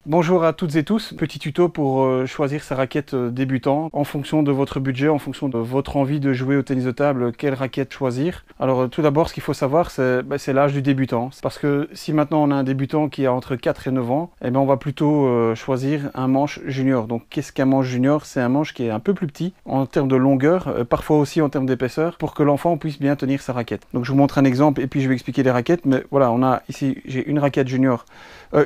Bonjour à toutes et tous, petit tuto pour choisir sa raquette débutant en fonction de votre budget, en fonction de votre envie de jouer au tennis de table, quelle raquette choisir. Alors tout d'abord ce qu'il faut savoir c'est l'âge du débutant, parce que si maintenant on a un débutant qui a entre 4 et 9 ans, eh bien on va plutôt choisir un manche junior. Donc qu'est-ce qu'un manche junior? C'est un manche qui est un peu plus petit en termes de longueur, parfois aussi en termes d'épaisseur, pour que l'enfant puisse bien tenir sa raquette. Donc je vous montre un exemple et puis je vais expliquer les raquettes, mais voilà, on a ici, j'ai une raquette junior,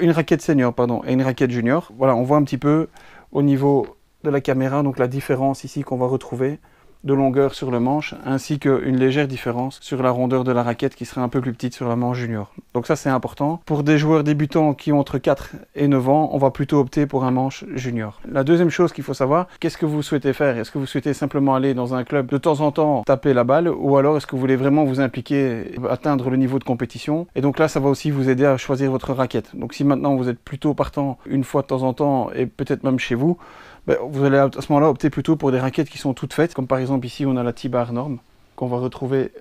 une raquette senior pardon, et une raquette junior. Voilà, on voit un petit peu au niveau de la caméra donc la différence ici qu'on va retrouver de longueur sur le manche, ainsi qu'une légère différence sur la rondeur de la raquette qui serait un peu plus petite sur la manche junior. Donc ça c'est important. Pour des joueurs débutants qui ont entre 4 et 9 ans, on va plutôt opter pour un manche junior. La deuxième chose qu'il faut savoir, qu'est-ce que vous souhaitez faire? Est-ce que vous souhaitez simplement aller dans un club de temps en temps taper la balle, ou alors est-ce que vous voulez vraiment vous impliquer, atteindre le niveau de compétition? Et donc là ça va aussi vous aider à choisir votre raquette. Donc si maintenant vous êtes plutôt partant une fois de temps en temps et peut-être même chez vous, vous allez à ce moment-là opter plutôt pour des raquettes qui sont toutes faites, comme par exemple ici on a la T-Bar Norm, qu'on va retrouver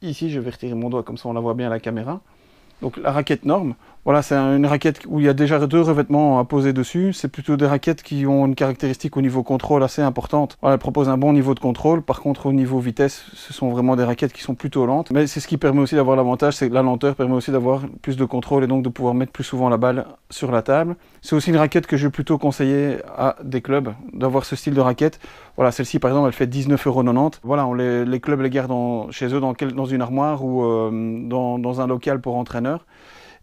ici, je vais retirer mon doigt comme ça on la voit bien à la caméra. Donc la raquette Norm, voilà, c'est une raquette où il y a déjà deux revêtements à poser dessus. C'est plutôt des raquettes qui ont une caractéristique au niveau contrôle assez importante. Voilà, elle propose un bon niveau de contrôle. Par contre, au niveau vitesse, ce sont vraiment des raquettes qui sont plutôt lentes. Mais c'est ce qui permet aussi d'avoir l'avantage, c'est que la lenteur permet aussi d'avoir plus de contrôle et donc de pouvoir mettre plus souvent la balle sur la table. C'est aussi une raquette que je vais plutôt conseiller à des clubs d'avoir ce style de raquette. Voilà, celle-ci par exemple, elle fait 19,90 €. Voilà, les clubs les gardent chez eux dans une armoire ou dans un local pour entraîneurs.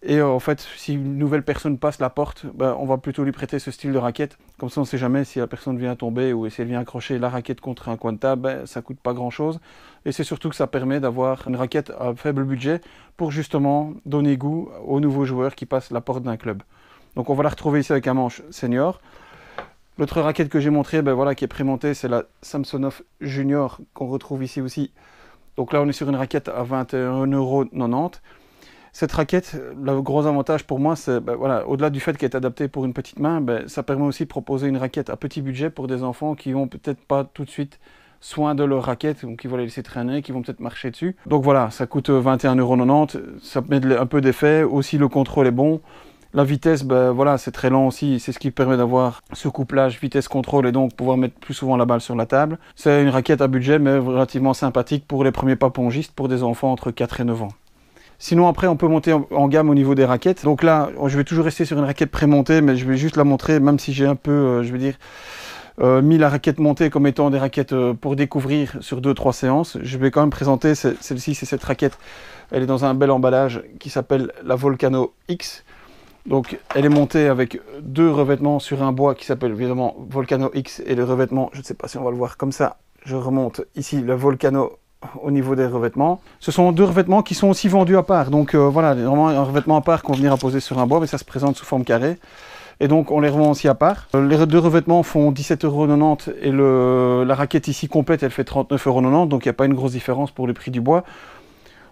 Et en fait, si une nouvelle personne passe la porte, on va plutôt lui prêter ce style de raquette. Comme ça, on ne sait jamais si la personne vient tomber ou si elle vient accrocher la raquette contre un coin de table, ça ne coûte pas grand-chose. Et c'est surtout que ça permet d'avoir une raquette à faible budget pour justement donner goût aux nouveaux joueurs qui passent la porte d'un club. Donc on va la retrouver ici avec un manche senior. L'autre raquette que j'ai montrée, voilà, qui est prémontée, c'est la Samsonov Junior qu'on retrouve ici aussi. Donc là, on est sur une raquette à 21,90 €. Cette raquette, le gros avantage pour moi, c'est voilà, au-delà du fait qu'elle est adaptée pour une petite main, ça permet aussi de proposer une raquette à petit budget pour des enfants qui n'ont peut-être pas tout de suite soin de leur raquette, donc qui vont les laisser traîner, qui vont peut-être marcher dessus. Donc voilà, ça coûte 21,90 €, ça met un peu d'effet, aussi le contrôle est bon. La vitesse, voilà, c'est très lent aussi, c'est ce qui permet d'avoir ce couplage vitesse-contrôle et donc pouvoir mettre plus souvent la balle sur la table. C'est une raquette à budget mais relativement sympathique pour les premiers pas pongistes pour des enfants entre 4 et 9 ans. Sinon après on peut monter en gamme au niveau des raquettes. Donc là je vais toujours rester sur une raquette prémontée, mais je vais juste la montrer même si j'ai un peu, je veux dire, mis la raquette montée comme étant des raquettes pour découvrir sur 2-3 séances. Je vais quand même présenter celle-ci, c'est cette raquette. Elle est dans un bel emballage qui s'appelle la Volcano X. Donc elle est montée avec deux revêtements sur un bois qui s'appelle évidemment Volcano X, et le revêtement, je ne sais pas si on va le voir comme ça, je remonte ici le Volcano au niveau des revêtements. Ce sont deux revêtements qui sont aussi vendus à part. Donc voilà, normalement un revêtement à part qu'on va venir à poser sur un bois, mais ça se présente sous forme carrée. Et donc on les revend aussi à part. Les deux revêtements font 17,90 € et la raquette ici complète elle fait 39,90 €, donc il n'y a pas une grosse différence pour le prix du bois.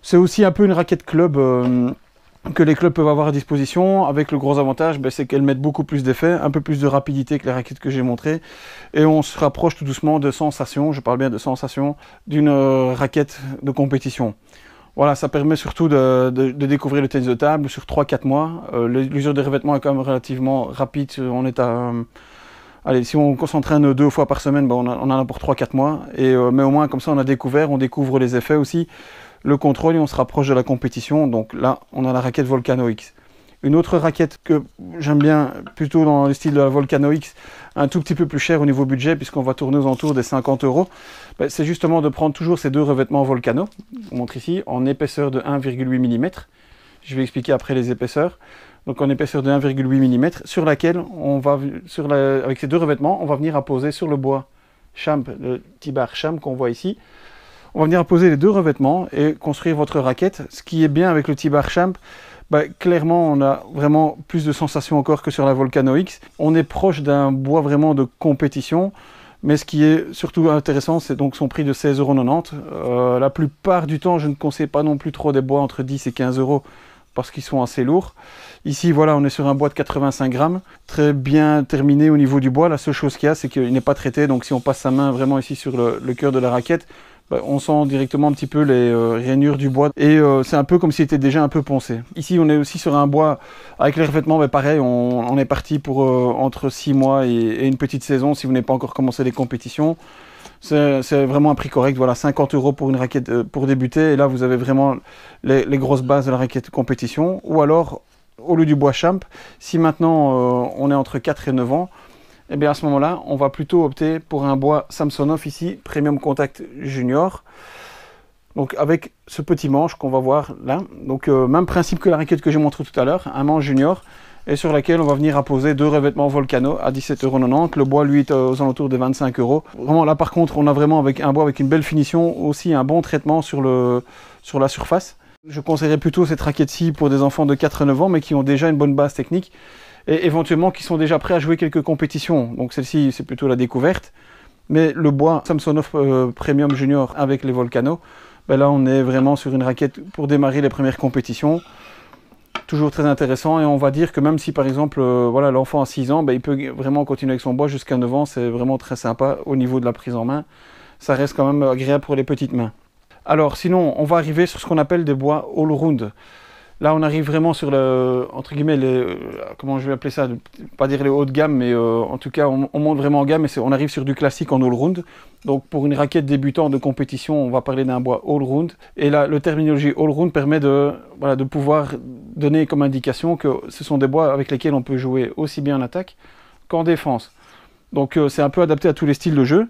C'est aussi un peu une raquette club que les clubs peuvent avoir à disposition, avec le gros avantage, c'est qu'elles mettent beaucoup plus d'effet, un peu plus de rapidité que les raquettes que j'ai montrées, et on se rapproche tout doucement de sensations, je parle bien de sensations, d'une raquette de compétition. Voilà, ça permet surtout de découvrir le tennis de table sur 3-4 mois. L'usure des revêtements est quand même relativement rapide, on est à... allez, si on s'entraîne 2 fois par semaine, on en a pour 3-4 mois, mais au moins comme ça on découvre les effets aussi, le contrôle, et on se rapproche de la compétition. Donc là, on a la raquette Volcano X. Une autre raquette que j'aime bien, plutôt dans le style de la Volcano X, un tout petit peu plus cher au niveau budget, puisqu'on va tourner aux alentours des 50 €, c'est justement de prendre toujours ces deux revêtements Volcano, je vous montre ici, en épaisseur de 1,8 mm. Je vais expliquer après les épaisseurs. Donc en épaisseur de 1,8 mm, sur laquelle on va, avec ces deux revêtements, on va venir apposer sur le bois Champ, le T-Bar Champ qu'on voit ici. On va venir apposer les deux revêtements et construire votre raquette. Ce qui est bien avec le T-Bar Champ, clairement on a vraiment plus de sensations encore que sur la Volcano X. On est proche d'un bois vraiment de compétition, mais ce qui est surtout intéressant, c'est donc son prix de 16,90 €. La plupart du temps, je ne conseille pas non plus trop des bois entre 10 et 15 € parce qu'ils sont assez lourds. Ici, voilà, on est sur un bois de 85 grammes, très bien terminé au niveau du bois. La seule chose qu'il y a, c'est qu'il n'est pas traité, donc si on passe sa main vraiment ici sur le cœur de la raquette, on sent directement un petit peu les rainures du bois et c'est un peu comme s'il était déjà un peu poncé. Ici on est aussi sur un bois avec les revêtements, mais pareil, on est parti pour entre 6 mois et une petite saison si vous n'avez pas encore commencé les compétitions. C'est vraiment un prix correct, voilà, 50 € pour une raquette pour débuter, et là vous avez vraiment les grosses bases de la raquette compétition. Ou alors, au lieu du bois Champ, si maintenant on est entre 4 et 9 ans, et bien à ce moment-là, on va plutôt opter pour un bois Samsonov ici, Premium Contact Junior. Donc avec ce petit manche qu'on va voir là, donc même principe que la raquette que j'ai montré tout à l'heure, un manche junior, et sur laquelle on va venir apposer 2 revêtements Volcano à 17,90 €. Le bois, lui, est aux alentours de 25 €. Vraiment, là, par contre, on a vraiment avec un bois avec une belle finition, aussi un bon traitement sur la surface. Je conseillerais plutôt cette raquette-ci pour des enfants de 4 à 9 ans, mais qui ont déjà une bonne base technique, et éventuellement qui sont déjà prêts à jouer quelques compétitions. Donc celle-ci, c'est plutôt la découverte. Mais le bois Samsonov Premium Junior avec les Volcano, ben là, on est vraiment sur une raquette pour démarrer les premières compétitions. Toujours très intéressant, et on va dire que même si par exemple voilà, l'enfant a 6 ans, ben, il peut vraiment continuer avec son bois jusqu'à 9 ans, c'est vraiment très sympa au niveau de la prise en main, ça reste quand même agréable pour les petites mains. Alors sinon, on va arriver sur ce qu'on appelle des bois all-round. Là on arrive vraiment sur le, entre guillemets, comment je vais appeler ça, pas dire les hauts de gamme, mais en tout cas on monte vraiment en gamme, et on arrive sur du classique en all-round. Donc pour une raquette débutant de compétition, on va parler d'un bois all-round. Et là, le terminologie all-round permet de pouvoir donner comme indication que ce sont des bois avec lesquels on peut jouer aussi bien en attaque qu'en défense. Donc c'est un peu adapté à tous les styles de jeu.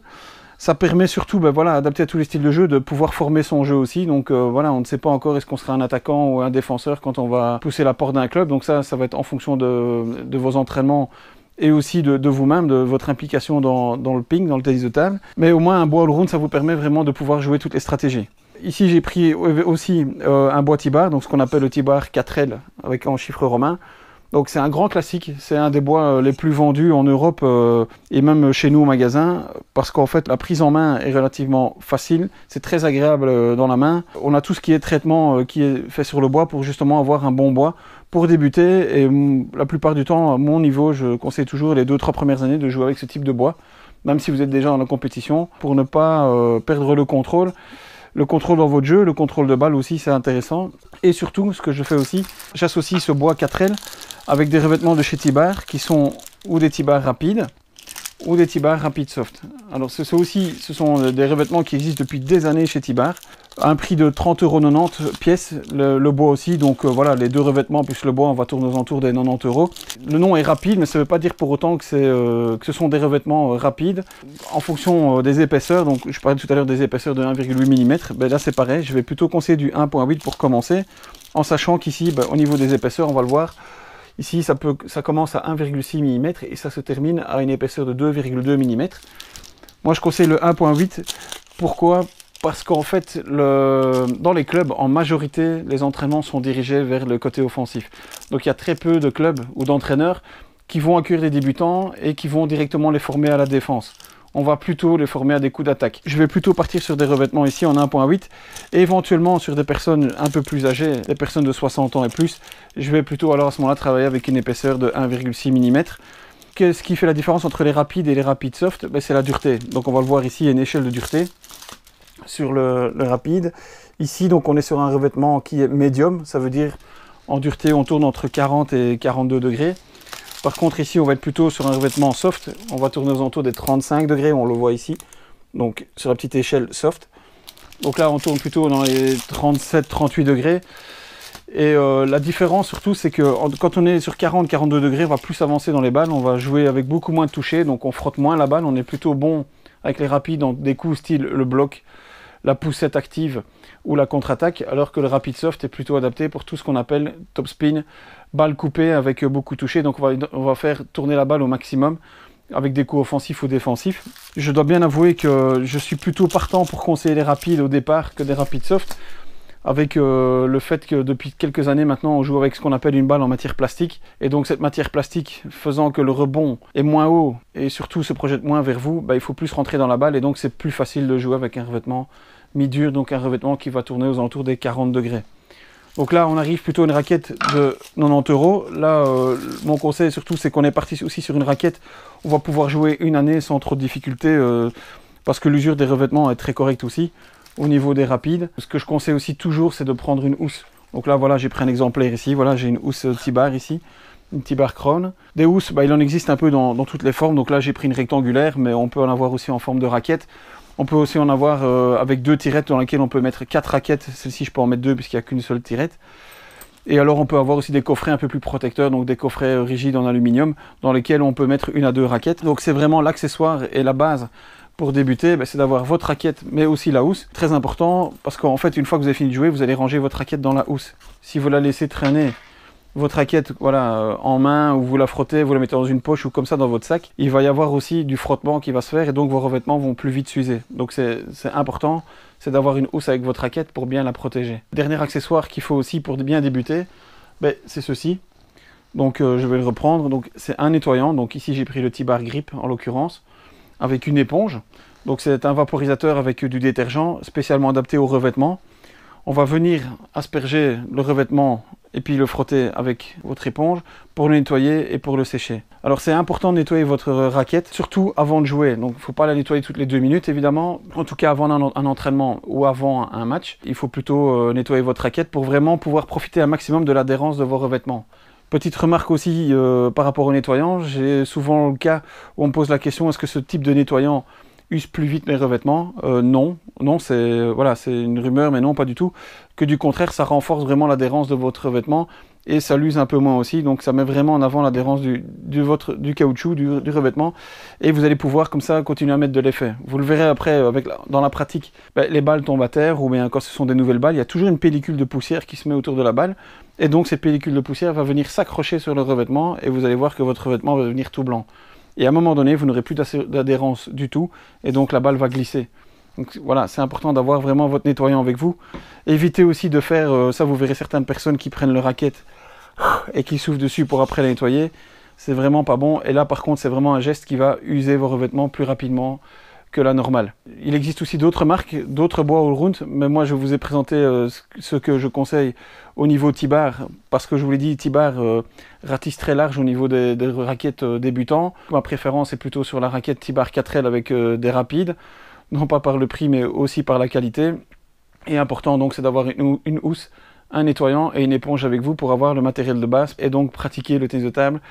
Ça permet surtout, adapté à tous les styles de jeu, de pouvoir former son jeu aussi. Donc voilà, on ne sait pas encore est-ce qu'on sera un attaquant ou un défenseur quand on va pousser la porte d'un club. Donc ça va être en fonction de vos entraînements et aussi de vous-même, de votre implication dans le ping, dans le tennis de table. Mais au moins un bois all-round, ça vous permet vraiment de pouvoir jouer toutes les stratégies. Ici j'ai pris aussi un bois T-bar, donc ce qu'on appelle le T-bar 4L avec en chiffre romain. Donc c'est un grand classique, c'est un des bois les plus vendus en Europe et même chez nous au magasin, parce qu'en fait la prise en main est relativement facile, c'est très agréable dans la main. On a tout ce qui est traitement qui est fait sur le bois pour justement avoir un bon bois pour débuter, et la plupart du temps à mon niveau je conseille toujours les 2-3 premières années de jouer avec ce type de bois, même si vous êtes déjà dans la compétition, pour ne pas perdre le contrôle. Le contrôle dans votre jeu, le contrôle de balle aussi, c'est intéressant. Et surtout, ce que je fais aussi, j'associe ce bois 4L avec des revêtements de chez T-bar qui sont ou des T-bar rapides ou des T-bar rapid soft. Alors ce sont des revêtements qui existent depuis des années chez T-bar, à un prix de 30,90 € pièce, le bois aussi. Donc voilà, les deux revêtements plus le bois, on va tourner aux alentours des 90 €. Le nom est rapide, mais ça ne veut pas dire pour autant que ce sont des revêtements rapides. En fonction des épaisseurs, donc je parlais tout à l'heure des épaisseurs de 1,8 mm, ben là c'est pareil, je vais plutôt conseiller du 1,8 pour commencer, en sachant qu'ici, au niveau des épaisseurs, on va le voir, ici ça commence à 1,6 mm et ça se termine à une épaisseur de 2,2 mm. Moi je conseille le 1,8, pourquoi ? Parce qu'en fait, dans les clubs, en majorité, les entraînements sont dirigés vers le côté offensif. Donc il y a très peu de clubs ou d'entraîneurs qui vont accueillir des débutants et qui vont directement les former à la défense. On va plutôt les former à des coups d'attaque. Je vais plutôt partir sur des revêtements ici en 1,8 et éventuellement sur des personnes un peu plus âgées, des personnes de 60 ans et plus, je vais plutôt alors à ce moment-là travailler avec une épaisseur de 1,6 mm. Qu'est-ce qui fait la différence entre les rapides et les rapides soft ? C'est la dureté. Donc on va le voir ici, il y a une échelle de dureté sur le rapide. Ici, donc, on est sur un revêtement qui est médium, ça veut dire en dureté, on tourne entre 40 et 42 degrés. Par contre, ici, on va être plutôt sur un revêtement soft, on va tourner aux alentours des 35 degrés, on le voit ici, donc sur la petite échelle soft. Donc là, on tourne plutôt dans les 37-38 degrés. Et la différence surtout, c'est que quand on est sur 40-42 degrés, on va plus avancer dans les balles, on va jouer avec beaucoup moins de toucher, donc on frotte moins la balle, on est plutôt bon avec les rapides dans des coups style le bloc, la poussette active ou la contre-attaque, alors que le rapid soft est plutôt adapté pour tout ce qu'on appelle top spin, balle coupée avec beaucoup touché. Donc on va faire tourner la balle au maximum avec des coups offensifs ou défensifs. Je dois bien avouer que je suis plutôt partant pour conseiller les rapides au départ que des rapid soft, avec le fait que depuis quelques années maintenant on joue avec ce qu'on appelle une balle en matière plastique, et donc cette matière plastique faisant que le rebond est moins haut et surtout se projette moins vers vous, il faut plus rentrer dans la balle, et donc c'est plus facile de jouer avec un revêtement mi-dur, donc un revêtement qui va tourner aux alentours des 40 degrés. Donc là on arrive plutôt à une raquette de 90 €. Là mon conseil surtout, c'est qu'on est parti aussi sur une raquette où on va pouvoir jouer une année sans trop de difficultés, parce que l'usure des revêtements est très correcte aussi. au niveau des rapides. Ce que je conseille aussi toujours, c'est de prendre une housse. Donc là, voilà, j'ai pris un exemplaire ici. Voilà, j'ai une housse T-bar ici, une T-bar Crown. Des housses, il en existe un peu dans toutes les formes. Donc là, j'ai pris une rectangulaire, mais on peut en avoir aussi en forme de raquette. On peut aussi en avoir avec 2 tirettes dans lesquelles on peut mettre 4 raquettes. Celle-ci, je peux en mettre 2 puisqu'il n'y a qu'une seule tirette. Et alors, on peut avoir aussi des coffrets un peu plus protecteurs, donc des coffrets rigides en aluminium, dans lesquels on peut mettre 1 à 2 raquettes. Donc c'est vraiment l'accessoire et la base pour débuter, c'est d'avoir votre raquette, mais aussi la housse. Très important, parce qu'en fait, une fois que vous avez fini de jouer, vous allez ranger votre raquette dans la housse. Si vous la laissez traîner, votre raquette en main, ou vous la frottez, vous la mettez dans une poche ou comme ça dans votre sac, il va y avoir aussi du frottement qui va se faire et donc vos revêtements vont plus vite s'user. Donc c'est important, c'est d'avoir une housse avec votre raquette pour bien la protéger. Dernier accessoire qu'il faut aussi pour bien débuter, c'est ceci. Donc je vais le reprendre. Donc c'est un nettoyant. Donc ici j'ai pris le T-Bar Grip en l'occurrence, avec une éponge. Donc c'est un vaporisateur avec du détergent spécialement adapté au revêtement. On va venir asperger le revêtement et puis le frotter avec votre éponge pour le nettoyer et pour le sécher. Alors c'est important de nettoyer votre raquette, surtout avant de jouer. Donc il ne faut pas la nettoyer toutes les 2 minutes évidemment. En tout cas avant un entraînement ou avant un match, il faut plutôt nettoyer votre raquette pour vraiment pouvoir profiter un maximum de l'adhérence de vos revêtements. Petite remarque aussi par rapport au nettoyant, j'ai souvent le cas où on me pose la question, est-ce que ce type de nettoyant use plus vite mes revêtements? Non, c'est une rumeur, mais non, pas du tout. Que du contraire, ça renforce vraiment l'adhérence de votre revêtement et ça l'use un peu moins aussi. Donc ça met vraiment en avant l'adhérence du caoutchouc, du revêtement, et vous allez pouvoir comme ça continuer à mettre de l'effet. Vous le verrez après dans la pratique, les balles tombent à terre, ou bien quand ce sont des nouvelles balles, il y a toujours une pellicule de poussière qui se met autour de la balle, et donc cette pellicule de poussière va venir s'accrocher sur le revêtement, et vous allez voir que votre revêtement va devenir tout blanc. Et à un moment donné, vous n'aurez plus d'adhérence du tout, et donc la balle va glisser. Donc voilà, c'est important d'avoir vraiment votre nettoyant avec vous. Évitez aussi de faire, ça vous verrez certaines personnes qui prennent le raquette et qui soufflent dessus pour après la nettoyer. C'est vraiment pas bon. Et là par contre, c'est vraiment un geste qui va user vos revêtements plus rapidement que la normale. Il existe aussi d'autres marques, d'autres bois all-round, mais moi je vous ai présenté ce que je conseille au niveau T-Bar, parce que je vous l'ai dit, T-Bar ratisse très large au niveau des raquettes débutants. Ma préférence est plutôt sur la raquette T-Bar 4L avec des rapides, non pas par le prix mais aussi par la qualité. Et important donc c'est d'avoir une housse, un nettoyant et une éponge avec vous pour avoir le matériel de base et donc pratiquer le tennis de table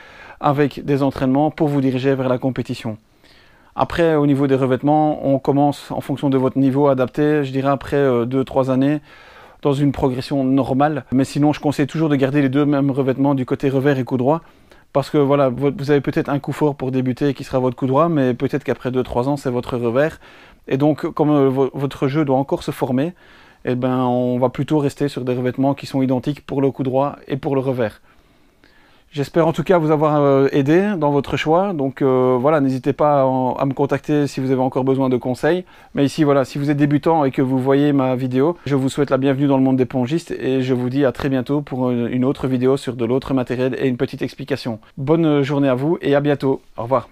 avec des entraînements pour vous diriger vers la compétition. Après, au niveau des revêtements, on commence en fonction de votre niveau adapté, je dirais après 2-3 années, dans une progression normale. Mais sinon, je conseille toujours de garder les 2 mêmes revêtements du côté revers et coup droit. Parce que voilà, vous avez peut-être un coup fort pour débuter qui sera votre coup droit, mais peut-être qu'après 2-3 ans, c'est votre revers. Et donc, comme votre jeu doit encore se former, on va plutôt rester sur des revêtements qui sont identiques pour le coup droit et pour le revers. J'espère en tout cas vous avoir aidé dans votre choix, donc voilà, n'hésitez pas à me contacter si vous avez encore besoin de conseils. Mais ici voilà, si vous êtes débutant et que vous voyez ma vidéo, je vous souhaite la bienvenue dans le monde des pongistes et je vous dis à très bientôt pour une autre vidéo sur de l'autre matériel et une petite explication. Bonne journée à vous et à bientôt, au revoir.